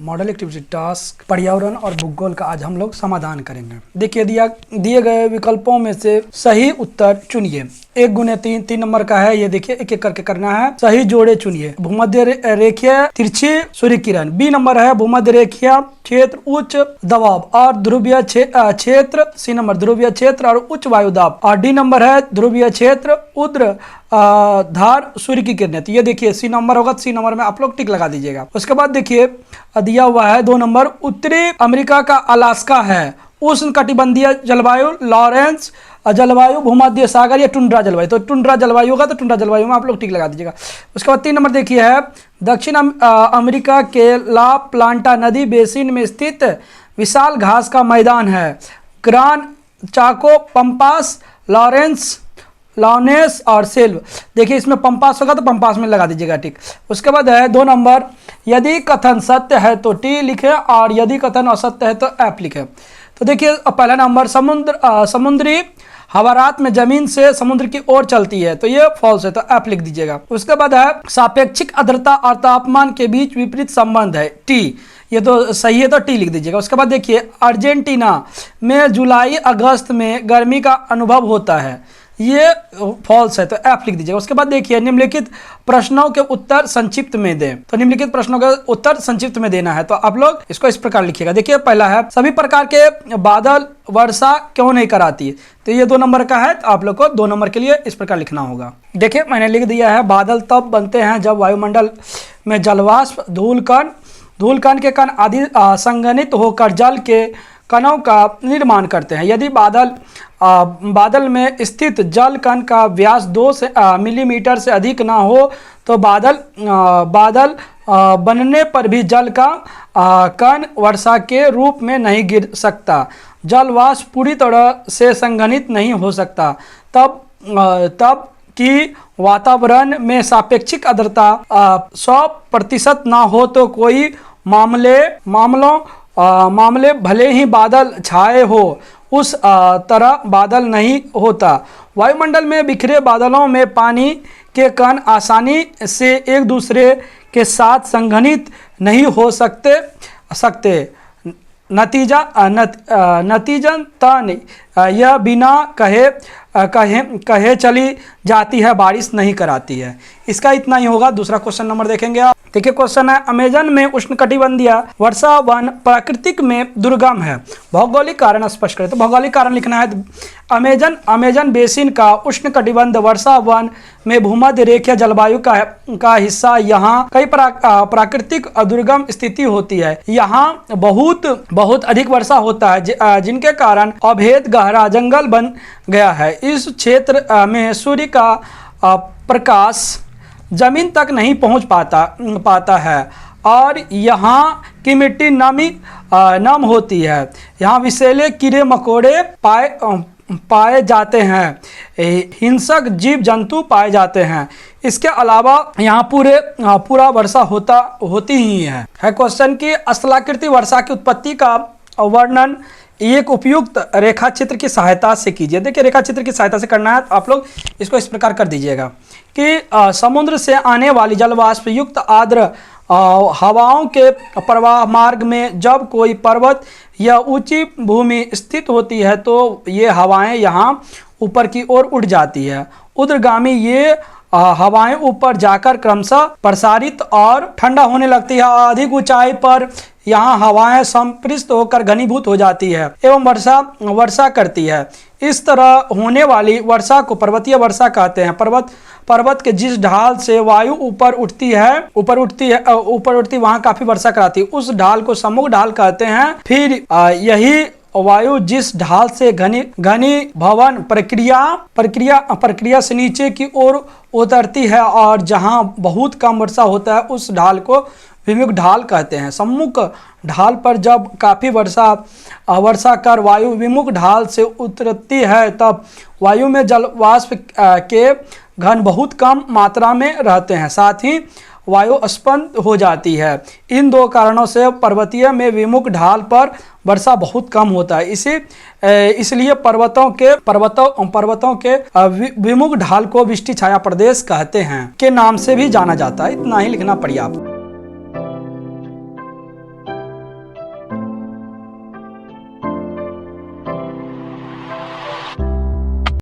Model activity task पर्यावरण और भूगोल का आज हम लोग समाधान करेंगे। देखिए दिए गए विकल्पों में से सही उत्तर चुनिए। 1 गुने 3 3 नंबर का है, ये देखिए एक एक करके करना है। सही जोड़े चुनिए। भूमध्य रेखीय तिरछी सूर्य किरण। बी नंबर है भूमध्य रेखीय क्षेत्र उच्च दबाव और ध्रुवीय क्षेत्र। सी नंबर ध्रुवीय क्षेत्र और उच्च वायु दाब। और डी नंबर है ध्रुवीय क्षेत्र उद्र धार सूर्य की किरणें। तो ये देखिए सी नंबर होगा, सी नंबर में आप लोग टिक लगा दीजिएगा। उसके बाद देखिए दिया हुआ है 2 नंबर उत्तरी अमेरिका का अलास्का है उष्ण कटिबंधीय जलवायु, लॉरेंस जलवायु, भूमध्य सागर या टुंड्रा जलवायु। तो टुंड्रा जलवायु होगा, तो टुंड्रा जलवायु में आप लोग टिक लगा दीजिएगा। उसके बाद 3 नंबर देखिए है दक्षिण अमेरिका के ला प्लांटा नदी बेसिन में स्थित विशाल घास का मैदान है। ग्रान चाको, पंपास, लॉनेस और सेल्व। देखिए इसमें पंपास होगा तो पंपास में लगा दीजिएगा टिक। उसके बाद है 2 नंबर यदि कथन सत्य है तो टी लिखे और यदि कथन असत्य है तो एफ लिखे। तो देखिए पहला नंबर समुद्री हवा रात में जमीन से समुद्र की ओर चलती है, तो ये फॉल्स है, तो एफ लिख दीजिएगा। उसके बाद है सापेक्षिक आर्द्रता और तापमान के बीच विपरीत संबंध है, टी, ये तो सही है, तो टी लिख दीजिएगा। उसके बाद देखिए अर्जेंटीना में जुलाई अगस्त में गर्मी का अनुभव होता है, ये फॉल्स है, तो एफ लिख दीजिएगा। उसके बाद देखिए निम्नलिखित प्रश्नों के उत्तर संक्षिप्त में दें। तो निम्नलिखित प्रश्नों के उत्तर संक्षिप्त में देना है, तो आप लोग इसको इस प्रकार लिखिएगा। देखिए पहला है सभी प्रकार के बादल वर्षा क्यों नहीं कराती, तो ये 2 नंबर का है, तो आप लोग को 2 नंबर के लिए इस प्रकार लिखना होगा। देखिए मैंने लिख दिया है बादल तब बनते हैं जब वायुमंडल में जलवाष्प, धूलकण के कण आदि संघनित होकर जल के कणों का निर्माण करते हैं। यदि बादल में स्थित जल कण का व्यास 2 मिलीमीटर से अधिक ना हो तो बादल बनने पर भी जल का कण वर्षा के रूप में नहीं गिर सकता। जलवाष्प पूरी तरह से संघनित नहीं हो सकता। तब कि वातावरण में सापेक्षिक आर्द्रता 100% ना हो तो कोई मामले भले ही बादल छाए हो उस तरह बादल नहीं होता। वायुमंडल में बिखरे बादलों में पानी के कण आसानी से एक दूसरे के साथ संघनित नहीं हो सकते। नतीजतन यह बिना कहे चली जाती है, बारिश नहीं कराती है। इसका इतना ही होगा। दूसरा क्वेश्चन नंबर देखेंगे आप। देखिए क्वेश्चन है अमेजन में उष्णकटिबंधीय वर्षा वन प्राकृतिक में दुर्गम है, भौगोलिक कारण स्पष्ट करें। तो भौगोलिक कारण लिखना है अमेजन बेसिन का उष्णकटिबंध वर्षा वन में भूमध्य रेखीय जलवायु का हिस्सा। यहाँ कई प्राकृतिक दुर्गम स्थिति होती है। यहाँ बहुत अधिक वर्षा होता है जिनके कारण अभेद गहरा जंगल बन गया है। इस क्षेत्र में सूर्य का प्रकाश जमीन तक नहीं पहुंच पाता है और यहाँ की मिट्टी नम होती है। यहाँ विषैले कीड़े मकोड़े पाए जाते हैं, हिंसक जीव जंतु पाए जाते हैं। इसके अलावा यहाँ पूरा वर्षा होती ही है। क्वेश्चन की स्थलाकृति वर्षा की उत्पत्ति का वर्णन एक उपयुक्त रेखा चित्र की सहायता से कीजिए। देखिए रेखा चित्र की सहायता से करना है, तो आप लोग इसको इस प्रकार कर दीजिएगा कि समुद्र से आने वाली जलवाष्प युक्त आर्द्र हवाओं के प्रवाह मार्ग में जब कोई पर्वत या ऊंची भूमि स्थित होती है तो ये हवाएं यहाँ ऊपर की ओर उठ जाती है। उर्ध्वगामी ये हवाएं ऊपर जाकर क्रमशः प्रसारित और ठंडा होने लगती है। अधिक ऊंचाई पर यहाँ हवाएं संपृष्ट होकर घनीभूत हो जाती है एवं वर्षा करती है। इस तरह होने वाली वर्षा को पर्वतीय वर्षा कहते हैं। पर्वत के जिस ढाल से वायु ऊपर उठती वहाँ काफी वर्षा कराती है, उस ढाल को सम्मुख ढाल कहते हैं। फिर यही वायु जिस ढाल से घनी भवन प्रक्रिया से नीचे की ओर उतरती है और जहाँ बहुत कम वर्षा होता है उस ढाल को विमुख ढाल कहते हैं। सम्मुख ढाल पर जब काफ़ी वर्षा कर वायु विमुख ढाल से उतरती है तब वायु में जलवाष्प के घन बहुत कम मात्रा में रहते हैं, साथ ही वायु स्पंद हो जाती है। इन 2 कारणों से पर्वतीय में विमुख ढाल पर वर्षा बहुत कम होता है। इसलिए पर्वतों के विमुख ढाल को वृष्टि छाया प्रदेश कहते हैं के नाम से भी जाना जाता है। इतना ही लिखना पर्याप्त।